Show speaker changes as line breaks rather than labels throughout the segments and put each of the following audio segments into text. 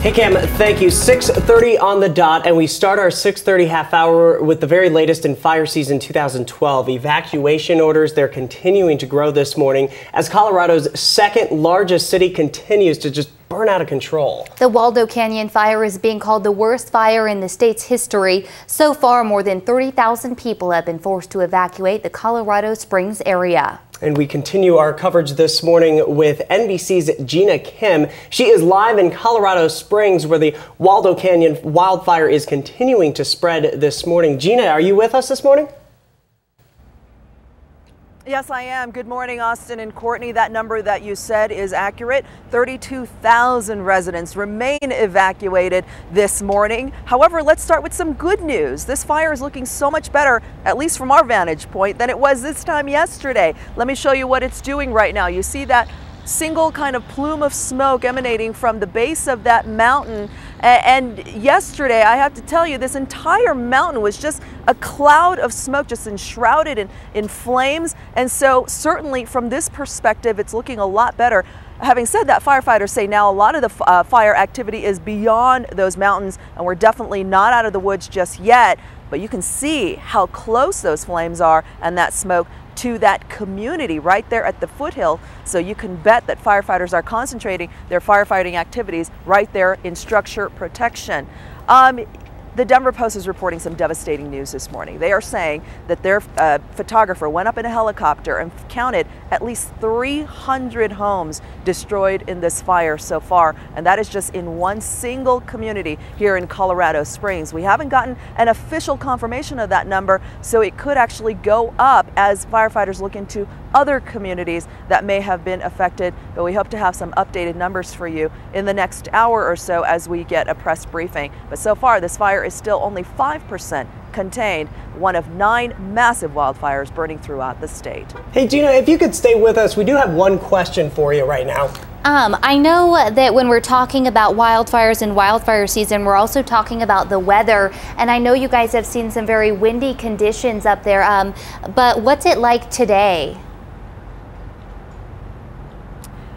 Hey Cam, thank you. 6:30 on the dot, and we start our 6:30 half hour with the very latest in fire season 2012. Evacuation orders, they're continuing to grow this morning as Colorado's second largest city continues to just burn out of control.
The Waldo Canyon fire is being called the worst fire in the state's history. So far, more than 30,000 people have been forced to evacuate the Colorado Springs area.
And we continue our coverage this morning with NBC's Jinah Kim. She is live in Colorado Springs, where the Waldo Canyon wildfire is continuing to spread this morning. Jinah, are you with us this morning?
Yes, I am. Good morning, Austin and Courtney. That number that you said is accurate. 32,000 residents remain evacuated this morning. However, let's start with some good news. This fire is looking so much better, at least from our vantage point, than it was this time yesterday. Let me show you what it's doing right now. You see that single kind of plume of smoke emanating from the base of that mountain. And yesterday, I have to tell you, this entire mountain was just a cloud of smoke, just enshrouded in flames. And so certainly from this perspective, it's looking a lot better. Having said that, firefighters say now a lot of the fire activity is beyond those mountains, and we're definitely not out of the woods just yet. But you can see how close those flames are and that smoke to that community right there at the foothill. So you can bet that firefighters are concentrating their firefighting activities right there in structure protection. The Denver Post is reporting some devastating news this morning. They are saying that their photographer went up in a helicopter and counted at least 300 homes destroyed in this fire so far. And that is just in one single community here in Colorado Springs. We haven't gotten an official confirmation of that number, so it could actually go up as firefighters look into other communities that may have been affected. But we hope to have some updated numbers for you in the next hour or so as we get a press briefing. But so far, this fire is still only 5% contained, one of 9 massive wildfires burning throughout the state.
Hey Jinah, if you could stay with us, we do have one question for you right now.
I know that when we're talking about wildfires and wildfire season, we're also talking about the weather. And I know you guys have seen some very windy conditions up there, but what's it like today?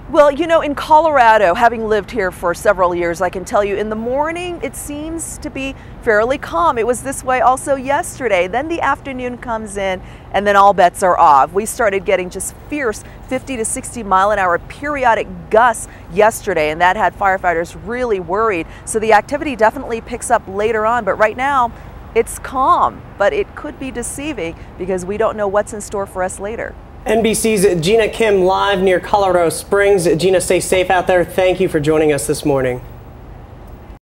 Well, you know, in Colorado, having lived here for several years, I can tell you in the morning it seems to be fairly calm. It was this way also yesterday. Then the afternoon comes in and then all bets are off. We started getting just fierce 50 to 60 mile an hour periodic gusts yesterday, and that had firefighters really worried. So the activity definitely picks up later on, but right now it's calm, but it could be deceiving because we don't know what's in store for us later.
NBC's Jinah Kim live near Colorado Springs. Jinah, stay safe out there. Thank you for joining us this morning.